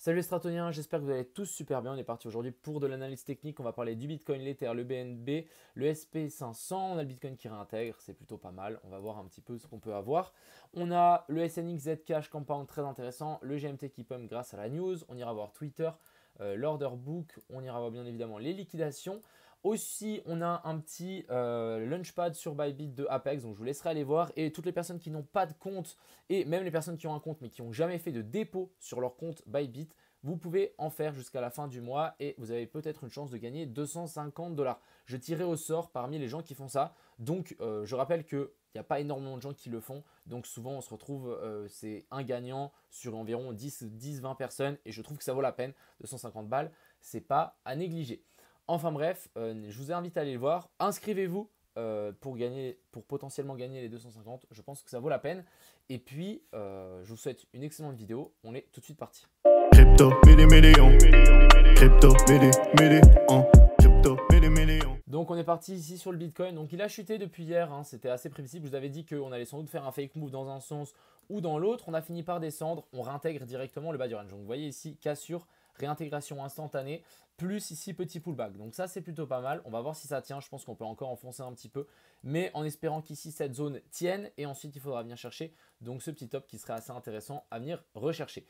Salut les stratoniens, j'espère que vous allez tous super bien. On est parti aujourd'hui pour de l'analyse technique. On va parler du Bitcoin, l'Ether, le BNB, le SP500. On a le Bitcoin qui réintègre, c'est plutôt pas mal. On va voir un petit peu ce qu'on peut avoir. On a le SNX Zcash Compound, très intéressant. Le GMT qui pump grâce à la news. On ira voir Twitter, l'order book. On ira voir bien évidemment les liquidations. Aussi, on a un petit launchpad sur Bybit de Apex, donc je vous laisserai aller voir. Et toutes les personnes qui n'ont pas de compte, et même les personnes qui ont un compte mais qui n'ont jamais fait de dépôt sur leur compte Bybit, vous pouvez en faire jusqu'à la fin du mois et vous avez peut-être une chance de gagner 250 $. Je tirerai au sort parmi les gens qui font ça. Donc, je rappelle qu'il n'y a pas énormément de gens qui le font. Donc, souvent, on se retrouve, c'est un gagnant sur environ 10-20 personnes. Et je trouve que ça vaut la peine. 250 balles, c'est pas à négliger. Enfin bref, je vous invite à aller le voir. Inscrivez-vous pour potentiellement gagner les 250. Je pense que ça vaut la peine. Et puis, je vous souhaite une excellente vidéo. On est tout de suite parti. Crypto, million. Crypto, million. Donc on est parti ici sur le Bitcoin. Donc il a chuté depuis hier, hein. C'était assez prévisible. Je vous avais dit qu'on allait sans doute faire un fake move dans un sens ou dans l'autre. On a fini par descendre. On réintègre directement le bas du range. Donc vous voyez ici, cassure, réintégration instantanée, plus ici petit pullback. Donc ça c'est plutôt pas mal. On va voir si ça tient. Je pense qu'on peut encore enfoncer un petit peu. Mais en espérant qu'ici cette zone tienne. Et ensuite il faudra venir chercher donc ce petit top qui serait assez intéressant à venir rechercher.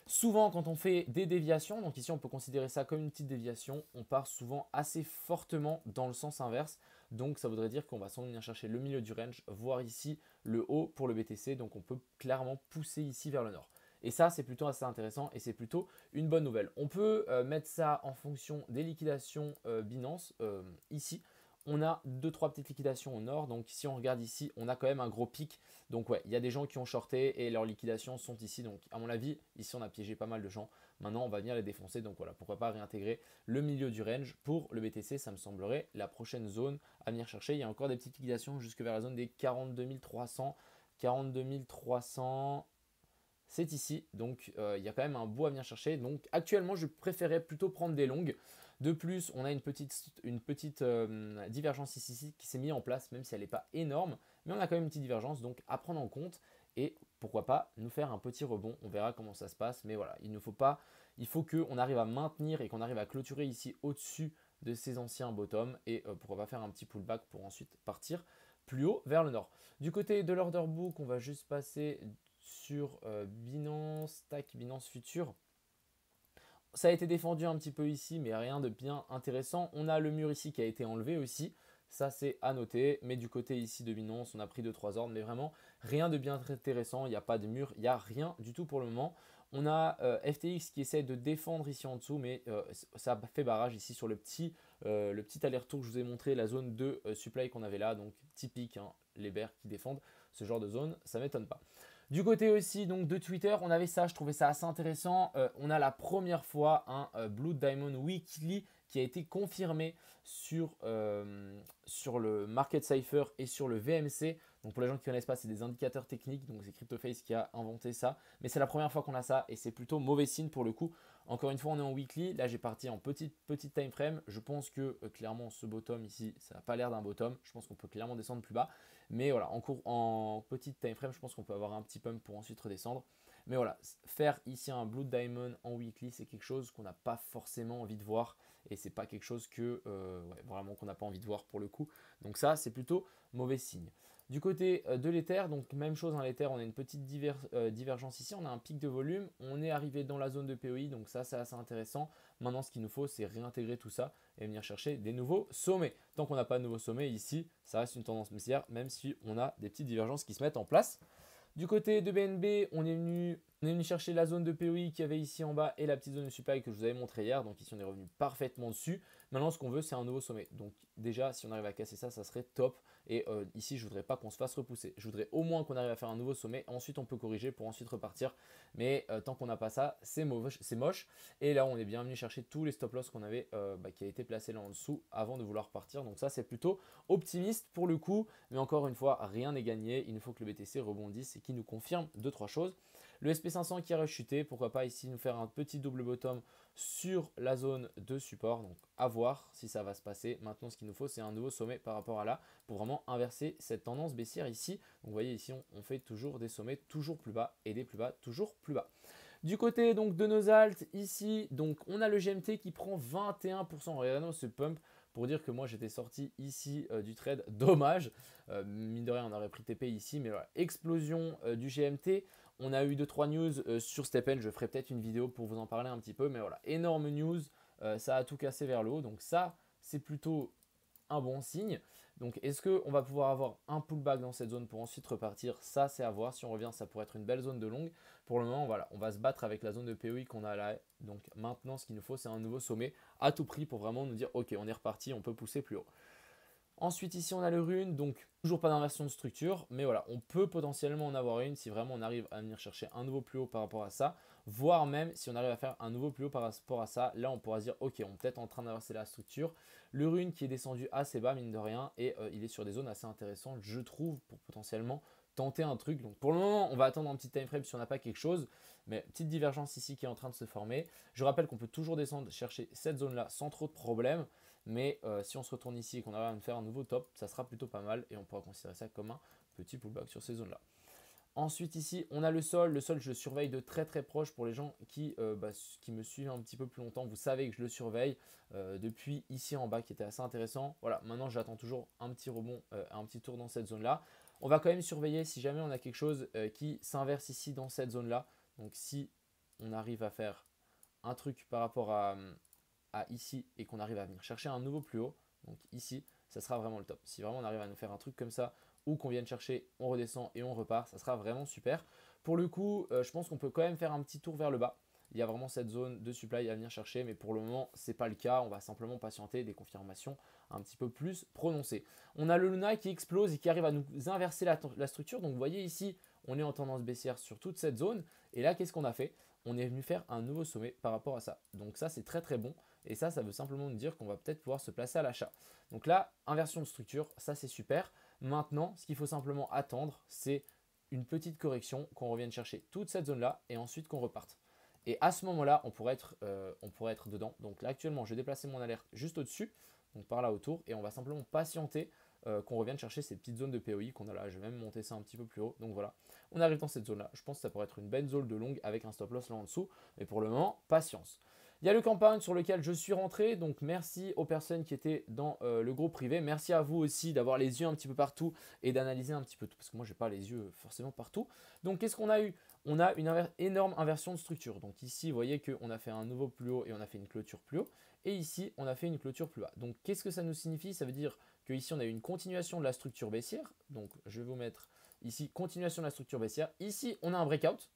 Souvent, quand on fait des déviations, donc ici on peut considérer ça comme une petite déviation, on part souvent assez fortement dans le sens inverse. Donc ça voudrait dire qu'on va sans doute venir chercher le milieu du range, voire ici le haut pour le BTC. Donc on peut clairement pousser ici vers le nord. Et ça, c'est plutôt assez intéressant et c'est plutôt une bonne nouvelle. On peut mettre ça en fonction des liquidations Binance ici. On a 2-3 petites liquidations au nord. Donc si on regarde ici, on a quand même un gros pic. Donc ouais, il y a des gens qui ont shorté et leurs liquidations sont ici. Donc à mon avis, ici on a piégé pas mal de gens. Maintenant, on va venir les défoncer. Donc voilà, pourquoi pas réintégrer le milieu du range pour le BTC. Ça me semblerait la prochaine zone à venir chercher. Il y a encore des petites liquidations jusque vers la zone des 42 300. 42 300. C'est ici, donc il y a quand même un bout à venir chercher. Donc actuellement, je préférais plutôt prendre des longues. De plus, on a une petite divergence ici qui s'est mise en place, même si elle n'est pas énorme. Mais on a quand même une petite divergence, donc à prendre en compte. Et pourquoi pas nous faire un petit rebond. On verra comment ça se passe. Mais voilà, il faut qu'on arrive à maintenir et qu'on arrive à clôturer ici au-dessus de ces anciens bottoms. Et pourquoi pas faire un petit pullback pour ensuite partir plus haut vers le nord. Du côté de l'order book, on va juste passer sur Binance, Binance Future. Ça a été défendu un petit peu ici, mais rien de bien intéressant. On a le mur ici qui a été enlevé aussi. Ça, c'est à noter. Mais du côté ici de Binance, on a pris 2-3 ordres. Mais vraiment, rien de bien intéressant. Il n'y a pas de mur. Il n'y a rien du tout pour le moment. On a FTX qui essaie de défendre ici en dessous. Mais ça fait barrage ici sur le petit aller-retour que je vous ai montré. La zone de supply qu'on avait là. Donc, typique, hein, les bears qui défendent ce genre de zone. Ça ne m'étonne pas. Du côté aussi donc de Twitter, on avait ça, je trouvais ça assez intéressant. On a la première fois un Blue Diamond Weekly qui a été confirmé sur le Market Cypher et sur le VMC. Donc pour les gens qui ne connaissent pas, c'est des indicateurs techniques. Donc c'est CryptoFace qui a inventé ça. Mais c'est la première fois qu'on a ça et c'est plutôt mauvais signe pour le coup. Encore une fois, on est en weekly. Là, j'ai parti en petite time frame. Je pense que clairement, ce bottom ici, ça n'a pas l'air d'un bottom. Je pense qu'on peut clairement descendre plus bas. Mais voilà, en petite time frame, je pense qu'on peut avoir un petit pump pour ensuite redescendre. Mais voilà, faire ici un Blue Diamond en weekly, c'est quelque chose qu'on n'a pas forcément envie de voir. Et c'est pas quelque chose que vraiment qu'on n'a pas envie de voir pour le coup. Donc ça, c'est plutôt mauvais signe. Du côté de l'Ether, donc même chose, l'Ether, on a une petite divergence ici, on a un pic de volume, on est arrivé dans la zone de POI, donc ça c'est assez intéressant. Maintenant ce qu'il nous faut c'est réintégrer tout ça et venir chercher des nouveaux sommets. Tant qu'on n'a pas de nouveaux sommets ici, ça reste une tendance baissière, même si on a des petites divergences qui se mettent en place. Du côté de BNB, on est venu chercher la zone de POI qu'il y avait ici en bas et la petite zone de supply que je vous avais montré hier. Donc ici, on est revenu parfaitement dessus. Maintenant, ce qu'on veut, c'est un nouveau sommet. Donc déjà, si on arrive à casser ça, ça serait top. Et ici, je ne voudrais pas qu'on se fasse repousser. Je voudrais au moins qu'on arrive à faire un nouveau sommet. Ensuite, on peut corriger pour ensuite repartir. Mais tant qu'on n'a pas ça, c'est moche. Et là, on est bien venu chercher tous les stop loss qu'on avait qui a été placé là en dessous avant de vouloir partir. Donc ça, c'est plutôt optimiste pour le coup. Mais encore une fois, rien n'est gagné. Il nous faut que le BTC rebondisse et qu'il nous confirme 2-3 choses. Le SP500 qui a rechuté, pourquoi pas ici nous faire un petit double bottom sur la zone de support. Donc à voir si ça va se passer. Maintenant, ce qu'il nous faut, c'est un nouveau sommet par rapport à là pour vraiment inverser cette tendance baissière ici. Donc vous voyez ici, on fait toujours des sommets toujours plus bas et des plus bas toujours plus bas. Du côté donc de nos alts, ici, donc on a le GMT qui prend 21%. Regardez ce pump pour dire que moi j'étais sorti ici du trade. Dommage, mine de rien on aurait pris TP ici, mais voilà, explosion du GMT. On a eu 2-3 news sur Steppen, je ferai peut-être une vidéo pour vous en parler un petit peu, mais voilà, énorme news, ça a tout cassé vers le haut, donc ça c'est plutôt un bon signe. Donc est-ce qu'on va pouvoir avoir un pullback dans cette zone pour ensuite repartir? Ça c'est à voir. Si on revient, ça pourrait être une belle zone de longue. Pour le moment, voilà, on va se battre avec la zone de POI qu'on a là. Donc maintenant, ce qu'il nous faut, c'est un nouveau sommet à tout prix pour vraiment nous dire ok, on est reparti, on peut pousser plus haut. Ensuite, ici, on a le rune, donc toujours pas d'inversion de structure, mais voilà, on peut potentiellement en avoir une si vraiment on arrive à venir chercher un nouveau plus haut par rapport à ça, voire même si on arrive à faire un nouveau plus haut par rapport à ça, là on pourra se dire ok, on est peut-être en train d'inverser la structure. Le rune qui est descendu assez bas, mine de rien, et il est sur des zones assez intéressantes, je trouve, pour potentiellement tenter un truc. Donc pour le moment, on va attendre un petit time frame si on n'a pas quelque chose, mais petite divergence ici qui est en train de se former. Je rappelle qu'on peut toujours descendre chercher cette zone-là sans trop de problèmes. Mais si on se retourne ici et qu'on arrive à faire un nouveau top, ça sera plutôt pas mal et on pourra considérer ça comme un petit pullback sur ces zones-là. Ensuite ici, on a le sol. Le sol, je le surveille de très très proche pour les gens qui me suivent un petit peu plus longtemps. Vous savez que je le surveille depuis ici en bas qui était assez intéressant. Voilà, maintenant j'attends toujours un petit rebond, un petit tour dans cette zone-là. On va quand même surveiller si jamais on a quelque chose qui s'inverse ici dans cette zone-là. Donc si on arrive à faire un truc par rapport à ici et qu'on arrive à venir chercher un nouveau plus haut, donc ici, ça sera vraiment le top. Si vraiment on arrive à nous faire un truc comme ça, ou qu'on vienne chercher, on redescend et on repart, ça sera vraiment super. Pour le coup, je pense qu'on peut quand même faire un petit tour vers le bas. Il y a vraiment cette zone de supply à venir chercher, mais pour le moment, ce n'est pas le cas. On va simplement patienter des confirmations un petit peu plus prononcées. On a le Luna qui explose et qui arrive à nous inverser la structure. Donc vous voyez ici, on est en tendance baissière sur toute cette zone. Et là, qu'est-ce qu'on a fait? On est venu faire un nouveau sommet par rapport à ça. Donc ça, c'est très très bon. Et ça veut simplement nous dire qu'on va peut-être pouvoir se placer à l'achat. Donc là, inversion de structure, ça c'est super. Maintenant, ce qu'il faut simplement attendre, c'est une petite correction, qu'on revienne chercher toute cette zone-là et ensuite qu'on reparte. Et à ce moment-là, on pourrait être dedans. Donc là, actuellement, je vais déplacer mon alerte juste au-dessus, donc par là autour, et on va simplement patienter qu'on revienne chercher ces petites zones de POI qu'on a là. Je vais même monter ça un petit peu plus haut. Donc voilà, on arrive dans cette zone-là. Je pense que ça pourrait être une belle zone de longue avec un stop loss là en dessous. Mais pour le moment, patience. Il y a le campagne sur lequel je suis rentré, donc merci aux personnes qui étaient dans le groupe privé. Merci à vous aussi d'avoir les yeux un petit peu partout et d'analyser un petit peu tout, parce que moi, je n'ai pas les yeux forcément partout. Donc, qu'est-ce qu'on a eu? On a une énorme inversion de structure. Donc ici, vous voyez qu'on a fait un nouveau plus haut et on a fait une clôture plus haut. Et ici, on a fait une clôture plus bas. Donc, qu'est-ce que ça nous signifie? Ça veut dire qu'ici, on a eu une continuation de la structure baissière. Donc, je vais vous mettre ici, continuation de la structure baissière. Ici, on a un breakout.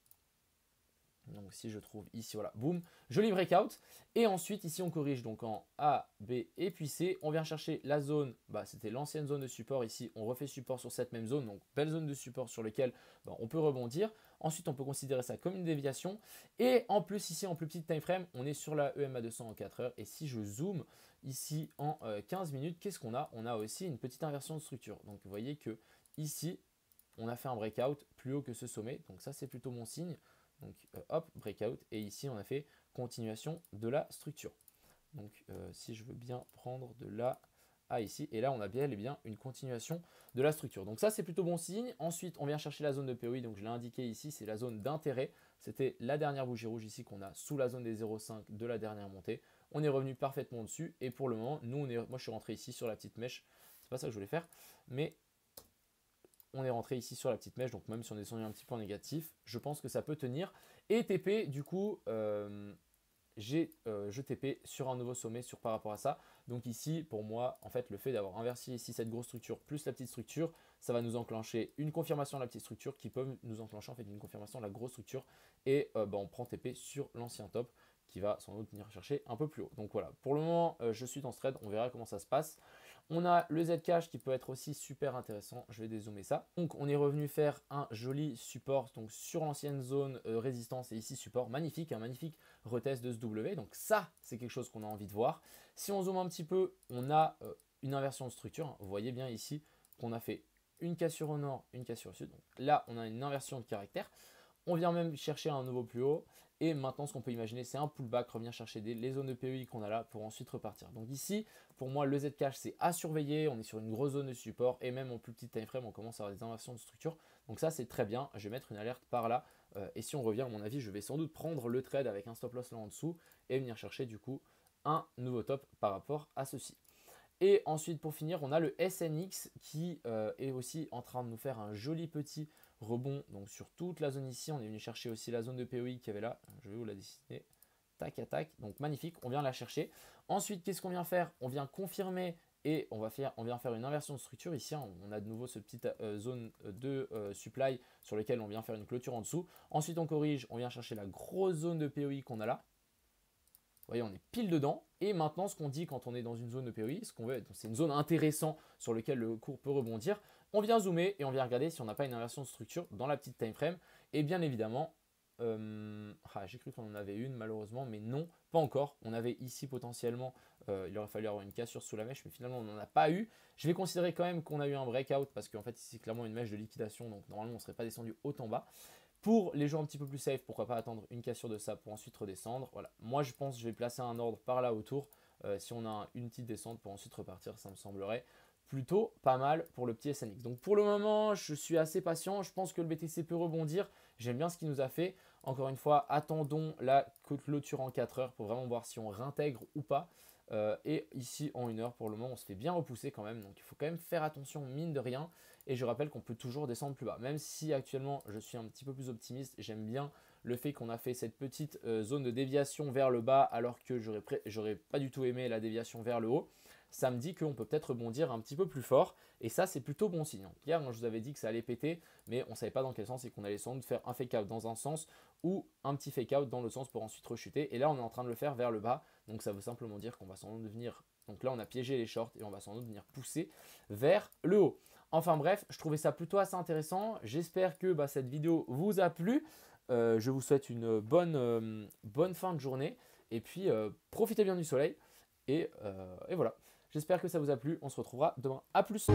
Donc si je trouve ici, voilà, boum, joli breakout. Et ensuite, ici, on corrige donc en A, B et puis C. On vient chercher la zone, c'était l'ancienne zone de support. Ici, on refait support sur cette même zone. Donc, belle zone de support sur laquelle on peut rebondir. Ensuite, on peut considérer ça comme une déviation. Et en plus, ici, en plus petite time frame, on est sur la EMA 200 en 4 heures. Et si je zoome ici en 15 minutes, qu'est-ce qu'on a? On a aussi une petite inversion de structure. Donc, vous voyez que ici, on a fait un breakout plus haut que ce sommet. Donc, ça, c'est plutôt bon signe. Donc hop, breakout, et ici on a fait continuation de la structure. Donc si je veux bien prendre de là à ici, et là on a bien et bien une continuation de la structure. Donc ça c'est plutôt bon signe. Ensuite on vient chercher la zone de POI, donc je l'ai indiqué ici, c'est la zone d'intérêt. C'était la dernière bougie rouge ici qu'on a sous la zone des 0,5 de la dernière montée. On est revenu parfaitement dessus, et pour le moment, moi je suis rentré ici sur la petite mèche, c'est pas ça que je voulais faire, mais on est rentré ici sur la petite mèche, donc même si on est descendu un petit peu en négatif, je pense que ça peut tenir. Et TP, du coup, je TP sur un nouveau sommet par rapport à ça. Donc ici, pour moi, en fait, le fait d'avoir inversé ici cette grosse structure plus la petite structure, ça va nous enclencher une confirmation de la petite structure qui peut nous enclencher en fait une confirmation de la grosse structure. Et on prend TP sur l'ancien top qui va sans doute venir chercher un peu plus haut. Donc voilà, pour le moment, je suis dans ce trade, on verra comment ça se passe. On a le Zcash qui peut être aussi super intéressant. Je vais dézoomer ça. Donc, on est revenu faire un joli support donc sur l'ancienne zone résistance et ici support. Magnifique, un magnifique retest de ce W. Donc, ça, c'est quelque chose qu'on a envie de voir. Si on zoome un petit peu, on a une inversion de structure. Vous voyez bien ici qu'on a fait une cassure au nord, une cassure au sud. Donc, là, on a une inversion de caractère. On vient même chercher un nouveau plus haut. Et maintenant, ce qu'on peut imaginer, c'est un pullback, revenir chercher les zones de POI qu'on a là pour ensuite repartir. Donc ici, pour moi, le Zcash, c'est à surveiller. On est sur une grosse zone de support et même en plus petit time frame, on commence à avoir des inversions de structure. Donc ça, c'est très bien. Je vais mettre une alerte par là Et si on revient, à mon avis, je vais sans doute prendre le trade avec un stop loss là en dessous et venir chercher du coup un nouveau top par rapport à ceci. Et ensuite, pour finir, on a le SNX qui est aussi en train de nous faire un joli petit rebond donc sur toute la zone ici. On est venu chercher aussi la zone de POI qu'il y avait là. Je vais vous la dessiner. Tac, tac. Donc magnifique, on vient la chercher. Ensuite, qu'est-ce qu'on vient faire? On vient confirmer et on vient faire une inversion de structure. Ici, on a de nouveau ce petit zone de supply sur lequel on vient faire une clôture en dessous. Ensuite, on corrige, on vient chercher la grosse zone de POI qu'on a là. Vous voyez, on est pile dedans. Et maintenant, ce qu'on dit quand on est dans une zone de POI, ce qu'on veut, c'est une zone intéressante sur laquelle le cours peut rebondir. On vient zoomer et on vient regarder si on n'a pas une inversion de structure dans la petite time frame. Et bien évidemment, j'ai cru qu'on en avait une malheureusement, mais non, pas encore. On avait ici potentiellement, il aurait fallu avoir une cassure sous la mèche, mais finalement on n'en a pas eu. Je vais considérer quand même qu'on a eu un breakout parce qu'en fait ici c'est clairement une mèche de liquidation, donc normalement on ne serait pas descendu autant bas. Pour les gens un petit peu plus safe, pourquoi pas attendre une cassure de ça pour ensuite redescendre. Voilà. Moi je pense que je vais placer un ordre par là autour. Si on a une petite descente pour ensuite repartir, ça me semblerait plutôt pas mal pour le petit SNX. Donc pour le moment, je suis assez patient. Je pense que le BTC peut rebondir. J'aime bien ce qu'il nous a fait. Encore une fois, attendons la clôture en 4 heures pour vraiment voir si on réintègre ou pas. Et ici en 1 heure, pour le moment, on se fait bien repousser quand même. Donc il faut quand même faire attention, mine de rien. Et je rappelle qu'on peut toujours descendre plus bas. Même si actuellement, je suis un petit peu plus optimiste. J'aime bien le fait qu'on a fait cette petite zone de déviation vers le bas alors que j'aurais pas du tout aimé la déviation vers le haut. Ça me dit qu'on peut peut-être rebondir un petit peu plus fort. Et ça, c'est plutôt bon signe. Hier, moi, je vous avais dit que ça allait péter, mais on ne savait pas dans quel sens et qu'on allait sans doute faire un fake out dans un sens ou un petit fake out dans l'autre sens pour ensuite rechuter. Et là, on est en train de le faire vers le bas. Donc, ça veut simplement dire qu'on va sans doute venir. Donc là, on a piégé les shorts et on va sans doute venir pousser vers le haut. Enfin bref, je trouvais ça plutôt assez intéressant. J'espère que cette vidéo vous a plu. Je vous souhaite une bonne fin de journée. Et puis, profitez bien du soleil. Et voilà. J'espère que ça vous a plu. On se retrouvera demain. À plus.